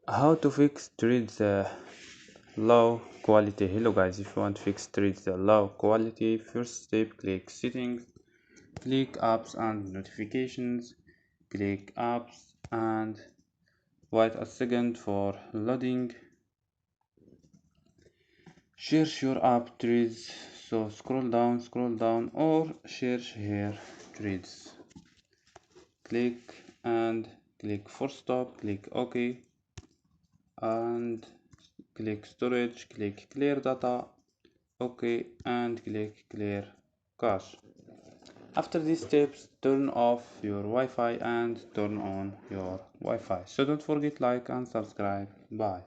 How to fix threads low quality. Hello guys, if you want to fix threads low quality, first step, click settings, click apps and notifications, click apps and wait a second for loading. Search your app threads, so scroll down or search here threads, click and click for stop, click OK and click storage, click clear data, OK and click clear cache. After these steps, turn off your Wi-Fi and turn on your Wi-Fi. So don't forget like and subscribe. Bye.